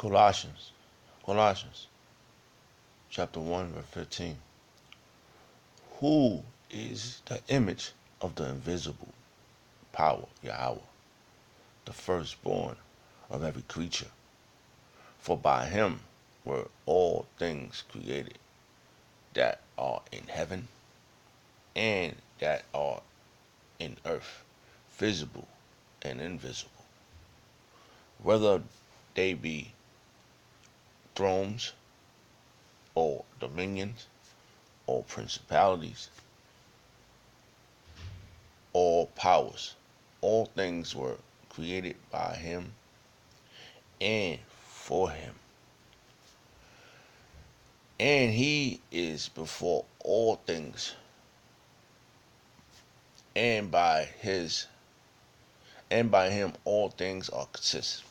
Colossians, Colossians, chapter 1, verse 15. Who is the image of the invisible power, Yahweh, the firstborn of every creature? For by him were all things created that are in heaven and that are in earth, visible and invisible, whether they be thrones or dominions or principalities or powers. All things were created by him and for him. And he is before all things, and by him all things are consist.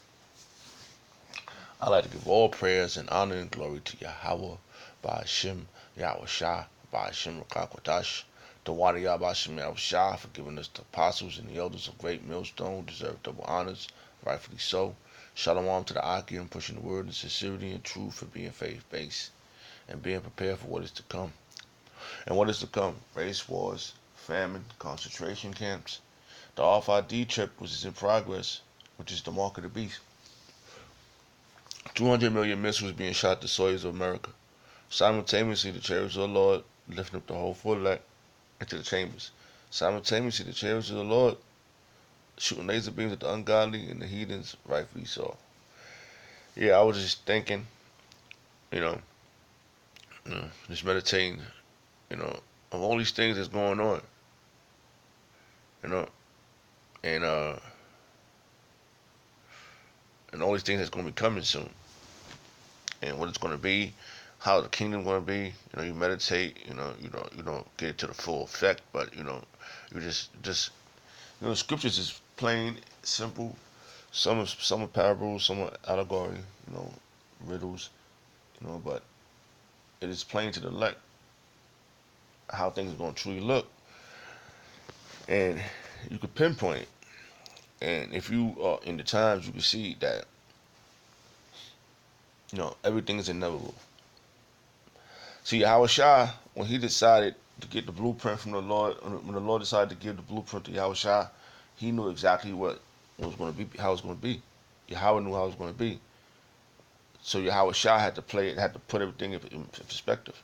I like to give all prayers and honor and glory to Yahweh, by Hashem, Yahweh Shah, by Hashem Rakakwatash, to Wadi Yabashim Yahweh Shah, for giving us the apostles and the elders of great millstone, deserve double honors, rightfully so. Shalom to the Aki and pushing the word in sincerity and truth, for being faith-based and being prepared for what is to come. And what is to come? Race wars, famine, concentration camps. The RFID trip, which is in progress, which is the mark of the beast. 200 million missiles being shot at the soils of America. Simultaneously, the chariots of the Lord lifting up the whole full elect into the chambers. Simultaneously, the chariots of the Lord shooting laser beams at the ungodly and the heathens, rightfully so. Yeah, I was just thinking, you know, just meditating, of all these things that's going on, you know, and and all these things that's going to be coming soon, and what it's going to be, how the kingdom going to be. You meditate, you don't get it to the full effect, but you just scriptures is plain, simple. Some are parables, some are allegory, riddles, but it is plain to the elect how things are going to truly look, and you could pinpoint it. And if you are in the times, you can see that everything is inevitable. See, Yahweh Shah, when he decided to get the blueprint from the Lord, when the Lord decided to give the blueprint to Yahweh Shah, he knew exactly what was going to be, how it was going to be. Yahweh knew how it was going to be. So Yahweh Shah had to put everything in perspective.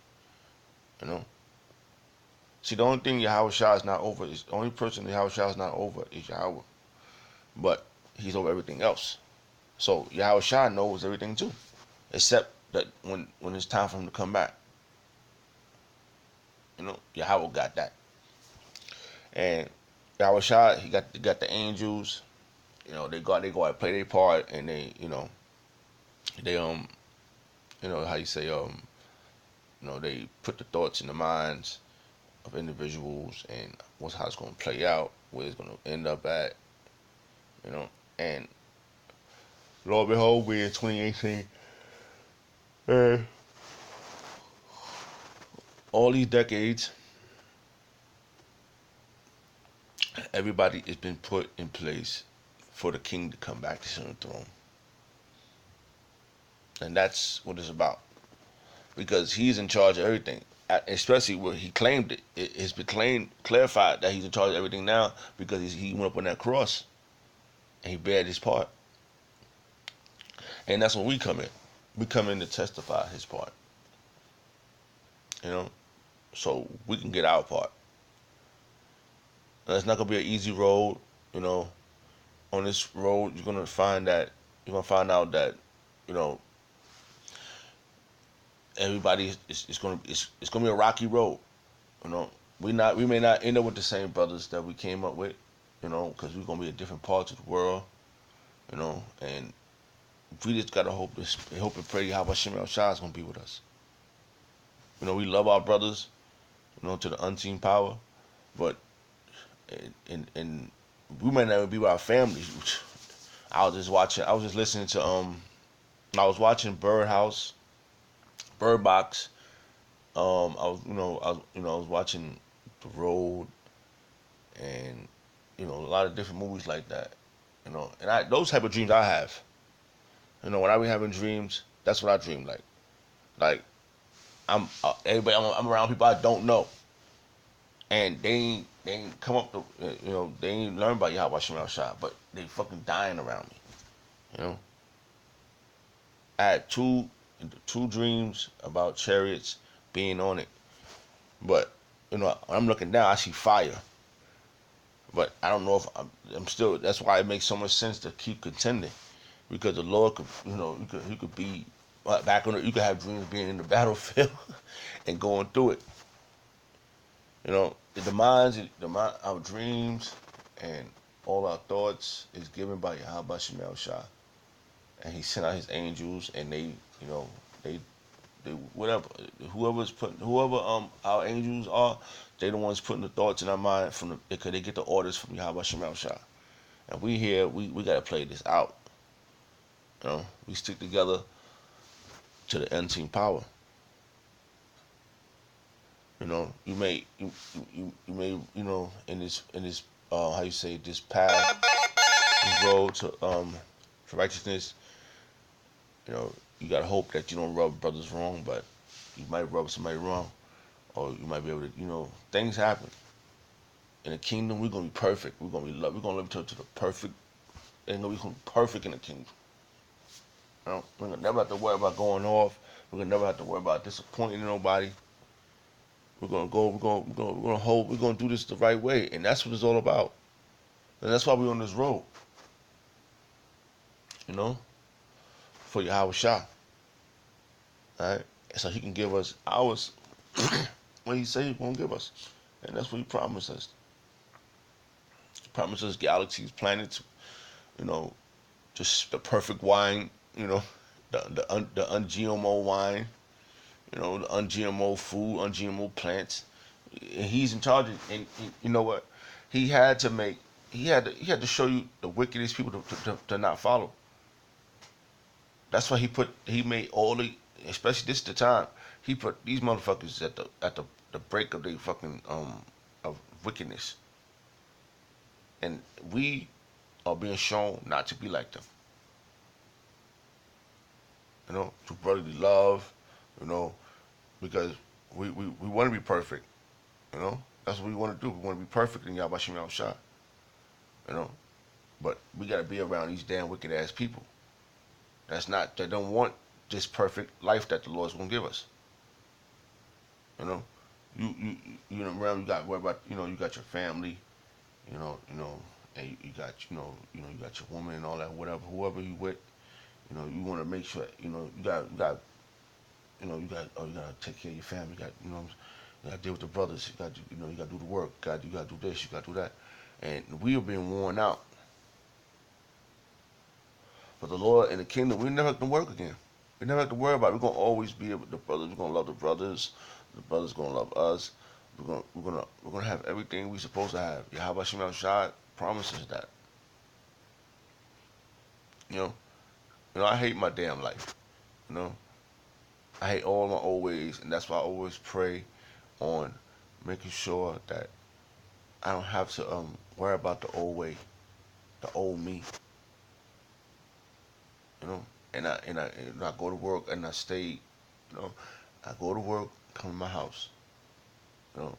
See, the only thing Yahweh Shah is not over, the only person Yahweh Shah is not over is Yahweh. But he's over everything else. So Yahweh Shah knows everything too. Except that when it's time for him to come back. Yahweh got that. And Yahweh Shah, he got the angels, they go out and play their part, and they how you say, they put the thoughts in the minds of individuals and how it's gonna play out, where it's gonna end up at, and lo and behold, we're in 2018, and all these decades, everybody has been put in place for the king to come back to sit on the throne. And that's what it's about. Because he's in charge of everything. Especially where he claimed it. It's been clarified that he's in charge of everything now because he went up on that cross and he bared his part. And that's when we come in. We come in to testify his part. So we can get our part. Now, it's not going to be an easy road. On this road, you're going to find out that, everybody it's going to be a rocky road. We may not end up with the same brothers that we came up with, because we're going to be in different parts of the world, and we just got to hope and pray how Hashem El Shah is going to be with us. We love our brothers, to the unseen power, but and we might never be with our families. I was just listening to I was watching Bird Box. I was watching The Road, and a lot of different movies like that. And those type of dreams I have. When I be having dreams, that's what I dream like. Like everybody, I'm around people I don't know, and they ain't come up to, they ain't learn about Yahweh Shemel Shah, but they fucking dying around me. You know, I had two dreams about chariots being on it, but when I'm looking down, I see fire. But I don't know if I'm still. That's why it makes so much sense to keep contending, because the Lord could, you could be back on it. You could have dreams being in the battlefield and going through it. Our dreams and all our thoughts is given by Yahweh Shemel Shah, and He sent out His angels, and they whatever, whoever our angels are, they the ones putting the thoughts in our mind because they get the orders from Yahweh Shemel Shah. And we here, we gotta play this out. We stick together to the unseen power. You may in this how you say, this path, this road to righteousness. You gotta hope that you don't rub brothers wrong, but you might rub somebody wrong, or you might be able to. Things happen in the kingdom. We're gonna be perfect. We're gonna be love. We're gonna live to the perfect. And we're gonna be perfect in the kingdom. We're gonna never have to worry about going off. We're gonna never have to worry about disappointing nobody. We're gonna go. We're gonna hold. We're gonna do this the right way, and that's what it's all about. And that's why we're on this road. For Yahweh Shah. All right, so He can give us ours what He said He's gonna give us, and that's what He promised us. He promised us galaxies, planets. You know, just the perfect wine. The un-GMO wine. The un-GMO food, un-GMO plants. And He's in charge. And you know what? He had to make. He had to show you the wickedest people to not follow. That's why he made all the, especially this the time, he put these motherfuckers at the break of their fucking of wickedness. And we are being shown not to be like them. To brotherly love, you know, because we want to be perfect. That's what we want to do. We want to be perfect in Yahweh Shem Shah. You know, but we got to be around these damn wicked ass people. That don't want this perfect life that the Lord's gonna give us. You know, around, you got to worry about, you got your family, and you got you got your woman and all that, whatever, whoever you with. You want to make sure, you got to take care of your family. You got to deal with the brothers. You got to do the work. You got to do this. You got to do that. And we are being worn out. But the Lord in the kingdom, we never have to work again. We never have to worry about it. We're gonna always be able, the brothers. We're gonna love the brothers. The brothers gonna love us. We're gonna have everything we supposed to have. Yahweh Shem Shai promises that. You know. I hate my damn life. You know. I hate all my old ways, and that's why I always pray on making sure that I don't have to worry about the old way, the old me. And I go to work and I stay. I go to work, come to my house. You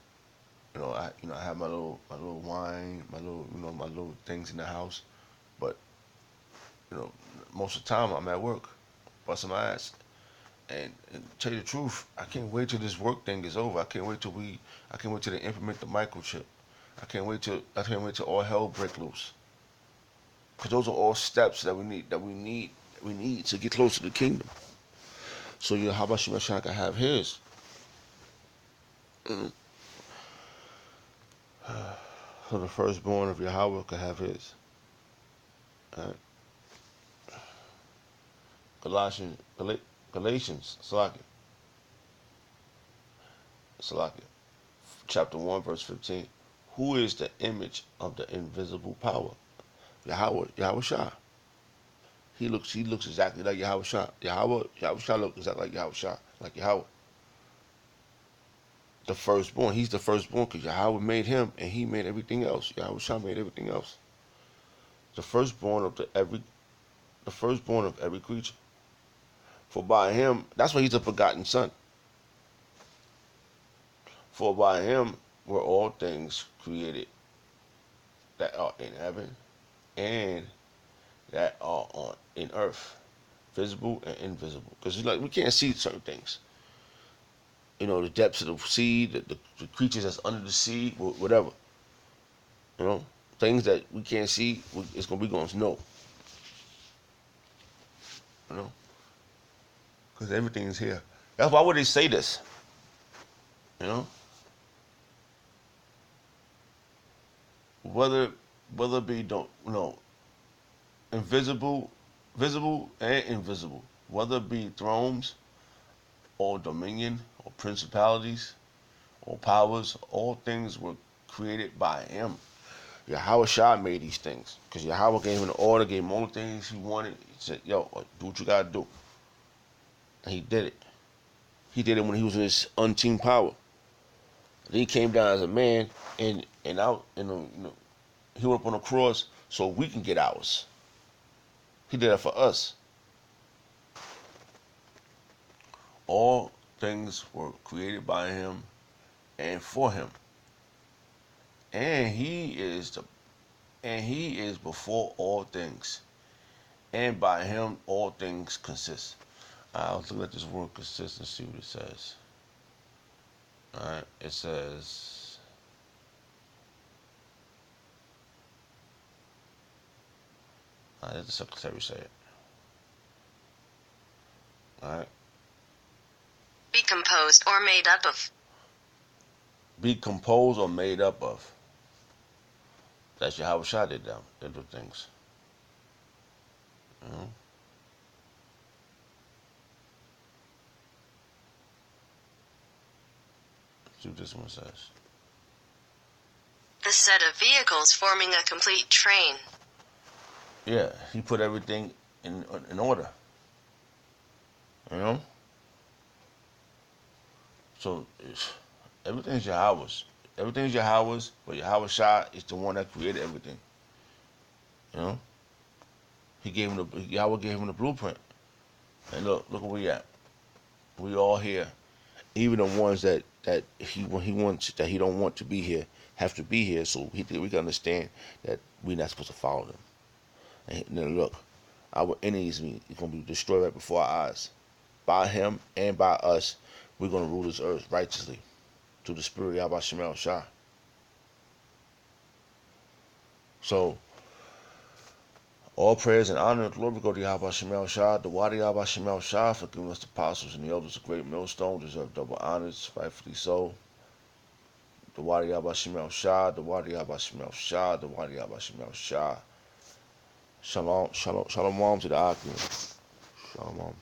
know, I have my little wine, my little things in the house. But most of the time I'm at work, busting my ass. And tell you the truth, I can't wait till this work thing is over. I can't wait till they implement the microchip. I can't wait till all hell break loose. Because those are all steps that we need to get closer to the kingdom. So how about Shemashah can have his? Mm. So the firstborn of Yahweh can have his. All right. Galatians, Salakia, chapter 1, verse 15. Who is the image of the invisible power? Yahweh Shah. He looks exactly like Yahweh Shah. Yahweh Shah looks exactly like Yahweh Shah, like Yahweh. The firstborn. He's the firstborn because Yahweh made him and he made everything else. Yahweh Shah made everything else. The firstborn of the firstborn of every creature. For by him, that's why he's a begotten son. For by him were all things created that are in heaven and that are in earth, visible and invisible. Because like we can't see certain things. The depths of the sea, the creatures that's under the sea, whatever. Things that we can't see, we going to know. Because everything's here. That's why would they say this? Whether it be invisible, visible and invisible, whether it be thrones or dominion or principalities or powers, all things were created by him. Yahweh Shah made these things because Yahweh gave him the order, gave him all the things he wanted. He said, "Yo, do what you gotta do," and he did it. He did it when he was in his unseen power. Then he came down as a man, and out, he went up on the cross so we can get ours. He did that for us. All things were created by him and for him, and he is before all things, and by him all things consist. Let's look at this word consist and see what it says. Alright, it says, let the secretary say it. Alright. Be composed or made up of. Be composed or made up of. That's Yahweh Shah did them. They do things. See what this one says. A set of vehicles forming a complete train. Yeah, he put everything in order. So everything's Yahweh's. Everything's Yahweh's, but Yahweh Shah is the one that created everything. Yahweh gave him the blueprint. And look where we at. We all here. Even the ones that he wants, that he don't want to be here, have to be here, so we can understand that we're not supposed to follow them. And then look, our enemies are going to be destroyed right before our eyes. By him and by us, we're going to rule this earth righteously through the spirit of Yahweh Shemel Shah. So, all praise and honor and glory go to Yahweh Shemel Shah, the Wadi Yahweh Shemel Shah, for giving us the apostles and the elders a great millstone, deserve double honors, rightfully so. The Wadi Yahweh Shemel Shah, the Wadi Yahweh Shemel Shah, the Wadi Yahweh Shemel Shah. Shalom to the Akim. Shalom.